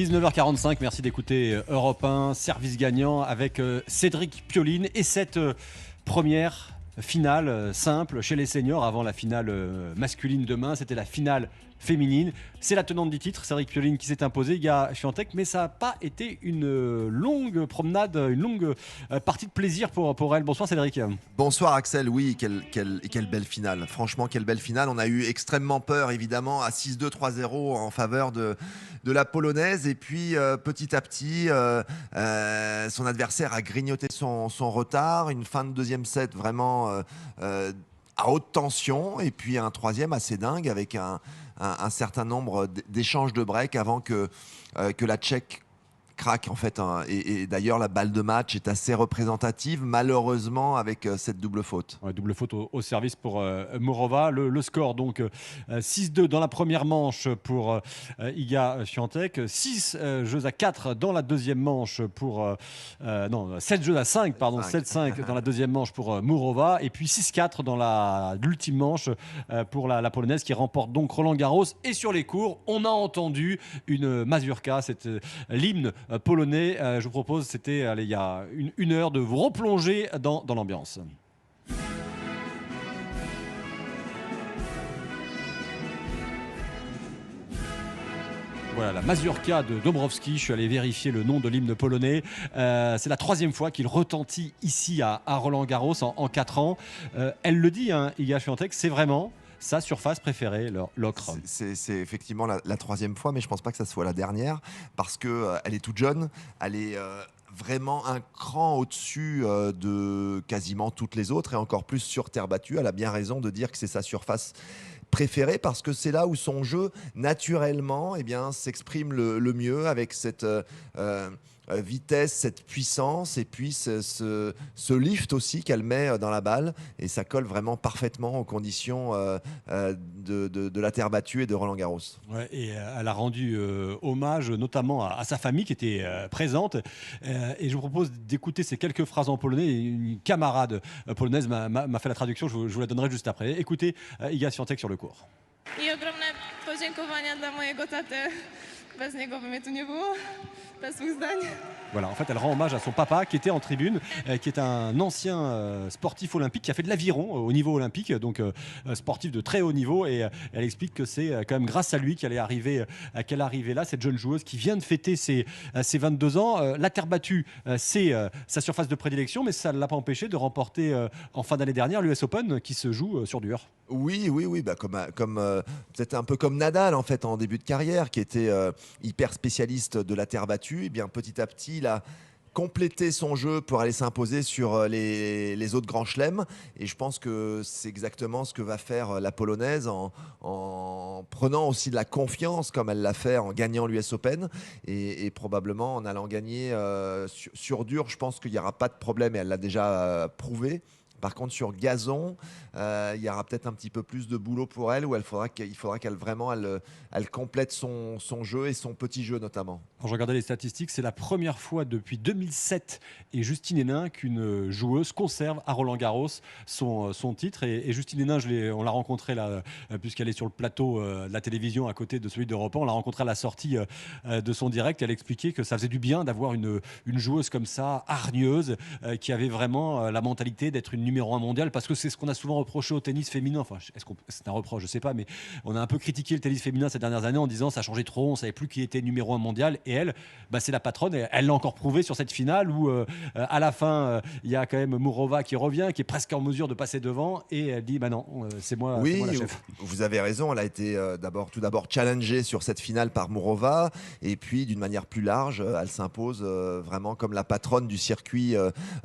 19h45, merci d'écouter Europe 1, service gagnant avec Cédric Pioline et cette première finale simple chez les seniors avant la finale masculine demain. C'était la finale féminine. C'est la tenante du titre, Cédric Pioline, qui s'est imposée. Il y a Swiatek, mais ça n'a pas été une longue promenade, une longue partie de plaisir pour elle. Bonsoir Cédric. Bonsoir Axel, oui, quelle belle finale. Franchement, quelle belle finale. On a eu extrêmement peur, évidemment, à 6-2, 3-0 en faveur de la Polonaise. Et puis, petit à petit, son adversaire a grignoté son retard. Une fin de deuxième set vraiment à haute tension. Et puis, un troisième assez dingue avec un certain nombre d'échanges de breaks avant que la Tchèque craque en fait, hein. Et d'ailleurs la balle de match est assez représentative malheureusement avec cette double faute. Ouais, double faute au service pour Mourova. Le score donc 6-2 dans la première manche pour Iga Swiatek, 6 jeux à 4 dans la deuxième manche pour 7 jeux à 5 pardon, 7-5 dans la deuxième manche pour Mourova et puis 6-4 dans l'ultime manche pour la Polonaise qui remporte donc Roland-Garros. Et sur les cours, on a entendu une mazurka, c'est l'hymne polonais. Je vous propose, c'était il y a une heure, de vous replonger dans l'ambiance. Voilà, la mazurka de Dąbrowski. Je suis allé vérifier le nom de l'hymne polonais. C'est la troisième fois qu'il retentit ici à Roland-Garros en 4 ans. Elle le dit, hein, Iga Swiatek, c'est vraiment sa surface préférée, l'ocre. C'est effectivement la troisième fois, mais je ne pense pas que ça soit la dernière, parce qu'elle est toute jeune, elle est vraiment un cran au-dessus de quasiment toutes les autres, et encore plus sur terre battue. Elle a bien raison de dire que c'est sa surface préférée, parce que c'est là où son jeu, naturellement, s'exprime le mieux, avec cette vitesse, cette puissance, et puis ce lift aussi qu'elle met dans la balle, et ça colle vraiment parfaitement aux conditions de la terre battue et de Roland-Garros. Ouais, et elle a rendu hommage notamment à sa famille qui était présente, et je vous propose d'écouter ces quelques phrases en polonais. Une camarade polonaise m'a fait la traduction, je vous la donnerai juste après. Écoutez Iga Swiatek sur le court. I ogromne podziękowania dla mojego taty. Bez niego by mnie tu nie było. Bez dwóch zdań. Voilà, en fait, elle rend hommage à son papa qui était en tribune, qui est un ancien sportif olympique qui a fait de l'aviron au niveau olympique, donc sportif de très haut niveau. Et elle explique que c'est quand même grâce à lui qu'elle est arrivée là, cette jeune joueuse qui vient de fêter ses 22 ans. La terre battue, c'est sa surface de prédilection, mais ça ne l'a pas empêché de remporter en fin d'année dernière l'US Open qui se joue sur dur. Oui, bah comme peut-être un peu comme Nadal en fait en début de carrière, qui était hyper spécialiste de la terre battue. Et bien petit à petit, il a complété son jeu pour aller s'imposer sur les autres grands chelems. Et je pense que c'est exactement ce que va faire la Polonaise en prenant aussi de la confiance, comme elle l'a fait en gagnant l'US Open, et probablement en allant gagner sur dur. Je pense qu'il n'y aura pas de problème, et elle l'a déjà prouvé. Par contre, sur gazon, il y aura peut-être un petit peu plus de boulot pour elle, où il faudra qu'elle vraiment elle complète son jeu et son petit jeu notamment. Quand je regardais les statistiques, c'est la première fois depuis 2007 et Justine Henin qu'une joueuse conserve à Roland-Garros son titre. Et Justine Henin, on l'a rencontrée là, puisqu'elle est sur le plateau de la télévision à côté de celui d'Europe 1. On l'a rencontrée à la sortie de son direct. Elle expliquait que ça faisait du bien d'avoir une joueuse comme ça, hargneuse, qui avait vraiment la mentalité d'être une numéro 1 mondial, parce que c'est ce qu'on a souvent reproché au tennis féminin. Enfin, est-ce que c'est un reproche? Je sais pas, mais on a un peu critiqué le tennis féminin ces dernières années en disant ça a changé trop, on savait plus qui était numéro 1 mondial. Et elle, c'est la patronne, et elle l'a encore prouvé sur cette finale où à la fin il y a quand même Mourova qui revient, qui est presque en mesure de passer devant, et elle dit non, c'est moi la chef. Vous avez raison, elle a été tout d'abord challengée sur cette finale par Mourova, et puis d'une manière plus large, elle s'impose vraiment comme la patronne du circuit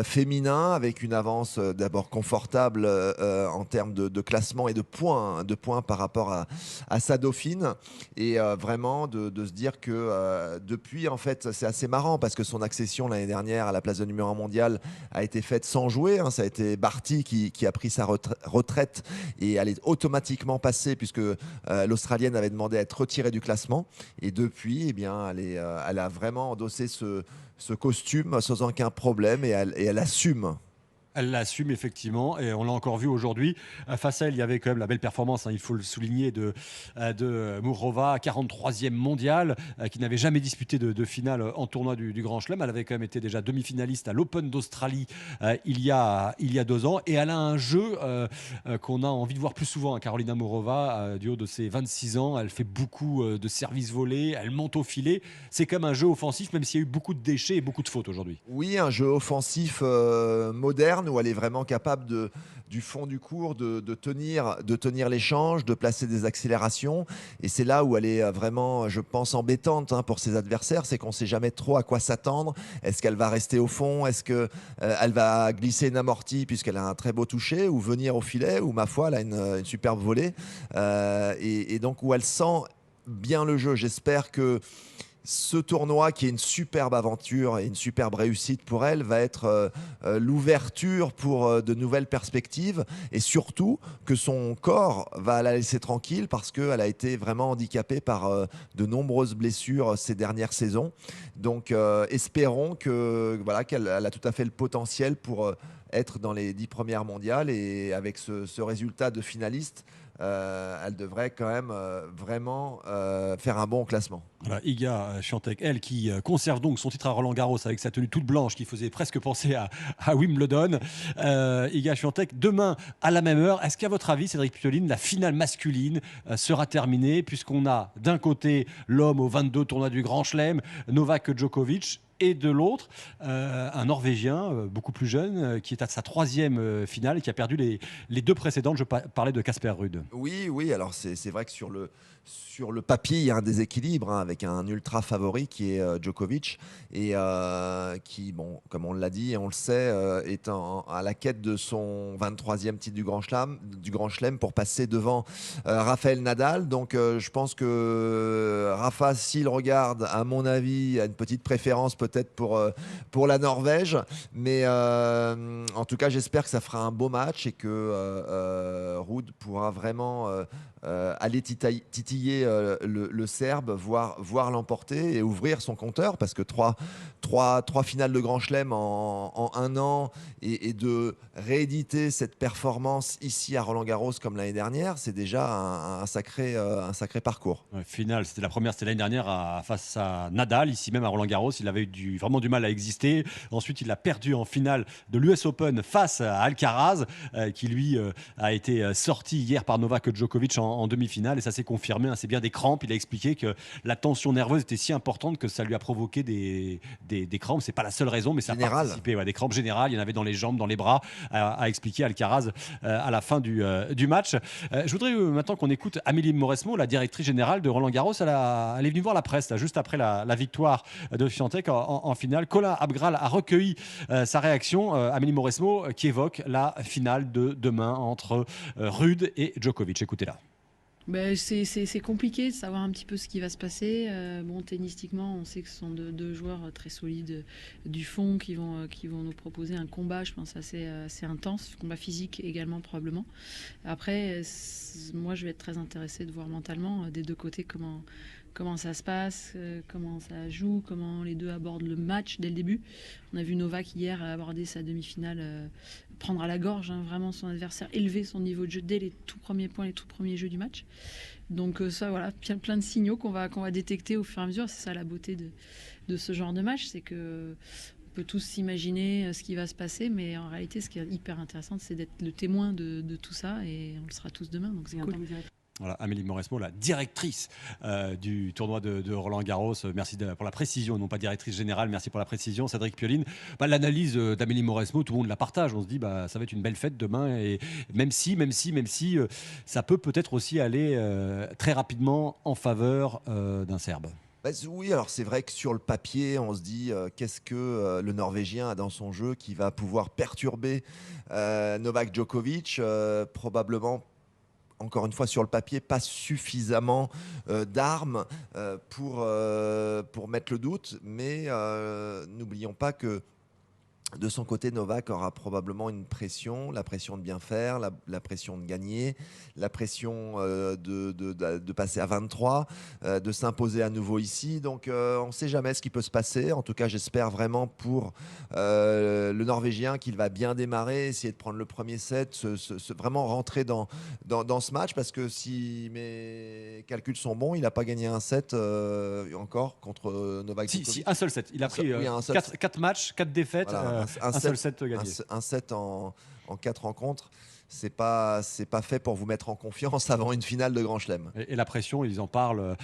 féminin, avec une avance d'abord confortable en termes de classement et de points par rapport à sa dauphine, et vraiment de se dire que depuis, en fait, c'est assez marrant, parce que son accession l'année dernière à la place de numéro 1 mondial a été faite sans jouer, hein. Ça a été Barty qui a pris sa retraite, et elle est automatiquement passée, puisque l'Australienne avait demandé à être retirée du classement, et depuis, elle a vraiment endossé ce costume sans aucun problème, et elle assume. Elle l'assume effectivement et on l'a encore vu aujourd'hui. Face à elle, il y avait quand même la belle performance, hein, il faut le souligner, de Mourova, 43e mondiale, qui n'avait jamais disputé de finale en tournoi du Grand Chelem. Elle avait quand même été déjà demi-finaliste à l'Open d'Australie il y a 2 ans. Et elle a un jeu qu'on a envie de voir plus souvent, hein, Carolina Mourova, du haut de ses 26 ans. Elle fait beaucoup de services volés, elle monte au filet. C'est quand même un jeu offensif, même s'il y a eu beaucoup de déchets et beaucoup de fautes aujourd'hui. Oui, un jeu offensif moderne où elle est vraiment capable du fond du court de tenir l'échange, de placer des accélérations. Et c'est là où elle est vraiment, je pense, embêtante pour ses adversaires. C'est qu'on ne sait jamais trop à quoi s'attendre. Est-ce qu'elle va rester au fond? Est-ce qu'elle va glisser une amortie puisqu'elle a un très beau toucher, ou venir au filet, ou ma foi, elle a une superbe volée. Et donc où elle sent bien le jeu. J'espère que ce tournoi, qui est une superbe aventure et une superbe réussite pour elle, va être l'ouverture pour de nouvelles perspectives, et surtout que son corps va la laisser tranquille parce qu'elle a été vraiment handicapée par de nombreuses blessures ces dernières saisons. Donc espérons qu'elle a tout à fait le potentiel pour être dans les 10 premières mondiales, et avec ce résultat de finaliste, elle devrait quand même vraiment faire un bon classement. Voilà, Iga Świątek, elle, qui conserve donc son titre à Roland-Garros avec sa tenue toute blanche qui faisait presque penser à Wimbledon. Iga Świątek, demain à la même heure, est-ce qu'à votre avis, Cédric Pitoline, la finale masculine sera terminée, puisqu'on a d'un côté l'homme aux 22 tournois du Grand Chelem, Novak Djokovic, et de l'autre, un Norvégien beaucoup plus jeune, qui est à sa 3e finale et qui a perdu les 2 précédentes. Je parlais de Casper Ruud. Oui, oui, alors c'est vrai que sur le papier, il y a un déséquilibre avec un ultra favori qui est Djokovic, et qui, bon, comme on l'a dit et on le sait, est à la quête de son 23e titre du Grand Chelem pour passer devant Rafael Nadal. Donc je pense que Rafa, s'il regarde, à mon avis, a une petite préférence peut-être pour la Norvège. Mais en tout cas, j'espère que ça fera un beau match et que Ruud pourra vraiment aller titiller le Serbe, voir l'emporter et ouvrir son compteur, parce que trois finales de Grand Chelem en un an, et de rééditer cette performance ici à Roland-Garros comme l'année dernière, c'est déjà un sacré parcours. Ouais, finale, c'était la première, c'était l'année dernière face à Nadal, ici même à Roland-Garros. Il avait eu vraiment du mal à exister. Ensuite, il a perdu en finale de l'US Open face à Alcaraz, qui lui a été sorti hier par Novak Djokovic en demi-finale, et ça s'est confirmé, hein. C'est bien des crampes. Il a expliqué que la tension nerveuse était si importante que ça lui a provoqué des crampes. C'est pas la seule raison, mais ça a participé. Ouais, des crampes générales, il y en avait dans les jambes, dans les bras, a expliqué Alcaraz à la fin du match. Je voudrais maintenant qu'on écoute Amélie Mauresmo, la directrice générale de Roland-Garros. Elle est venue voir la presse là, juste après la victoire de Świątek en finale. Colin Abgral a recueilli sa réaction. Amélie Mauresmo, qui évoque la finale de demain entre Ruud et Djokovic. Écoutez-la. C'est compliqué de savoir un petit peu ce qui va se passer. Tennistiquement, on sait que ce sont deux joueurs très solides du fond qui vont nous proposer un combat, je pense, assez intense, combat physique également probablement. Après, moi, je vais être très intéressée de voir mentalement des deux côtés comment ça se passe, comment ça joue, comment les deux abordent le match dès le début. On a vu Novak hier aborder sa demi-finale, prendre à la gorge vraiment son adversaire, élever son niveau de jeu dès les tout premiers points, les tout premiers jeux du match. Donc ça, voilà, plein de signaux qu'on va détecter au fur et à mesure. C'est ça la beauté de ce genre de match, c'est que on peut tous s'imaginer ce qui va se passer, mais en réalité, ce qui est hyper intéressant, c'est d'être le témoin de tout ça, et on le sera tous demain. Donc c'est cool. Voilà, Amélie Mauresmo, la directrice du tournoi de Roland-Garros. Merci pour la précision, non pas directrice générale. Merci pour la précision, Cédric Pitoline. L'analyse d'Amélie Mauresmo, tout le monde la partage. On se dit, ça va être une belle fête demain. Et même si ça peut-être aussi aller très rapidement en faveur d'un Serbe. Oui, alors c'est vrai que sur le papier, on se dit qu'est-ce que le Norvégien a dans son jeu qui va pouvoir perturber Novak Djokovic, probablement. Encore une fois, sur le papier, pas suffisamment d'armes pour mettre le doute. Mais n'oublions pas que De son côté, Novak aura probablement une pression, la pression de bien faire, la pression de gagner, la pression de passer à 23, de s'imposer à nouveau ici. Donc on ne sait jamais ce qui peut se passer. En tout cas, j'espère vraiment pour le Norvégien qu'il va bien démarrer, essayer de prendre le premier set, vraiment rentrer dans ce match, parce que si mes calculs sont bons, il n'a pas gagné un set encore contre Novak Si, Djokovic. un seul set. Il a pris Oui, un seul 4 matchs, 4 défaites, Voilà, un seul set gagné. un set en 4 rencontres, c'est pas fait pour vous mettre en confiance avant une finale de Grand Chelem. Et la pression, ils en parlent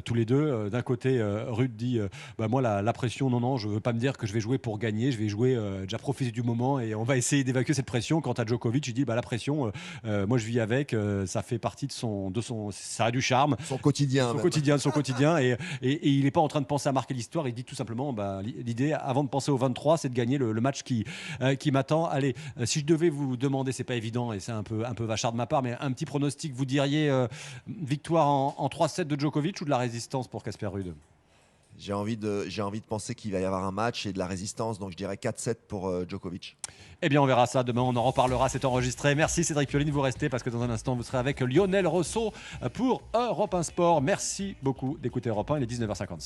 tous les deux. D'un côté, Ruud dit bah, moi, la pression, non, je veux pas me dire que je vais jouer pour gagner, je vais jouer, déjà profiter du moment et on va essayer d'évacuer cette pression. Quant à Djokovic, il dit bah, la pression, moi je vis avec, ça fait partie de son ça a du charme. Son quotidien. Son quotidien. Et il n'est pas en train de penser à marquer l'histoire. Il dit tout simplement bah, l'idée, avant de penser au 23, c'est de gagner le match qui m'attend. Allez, si je devais vous demander, c'est pas évident et c'est un peu vachard de ma part, mais un petit pronostic, vous diriez victoire en 3-7 de Djokovic ou de la résistance pour Casper Ruud? J'ai envie de penser qu'il va y avoir un match et de la résistance, donc je dirais 4-7 pour Djokovic. Eh bien, on verra ça demain, on en reparlera, c'est enregistré. Merci Cédric Pioline, vous restez parce que dans un instant, vous serez avec Lionel Rousseau pour Europe 1 Sport. Merci beaucoup d'écouter Europe 1, il est 19h56.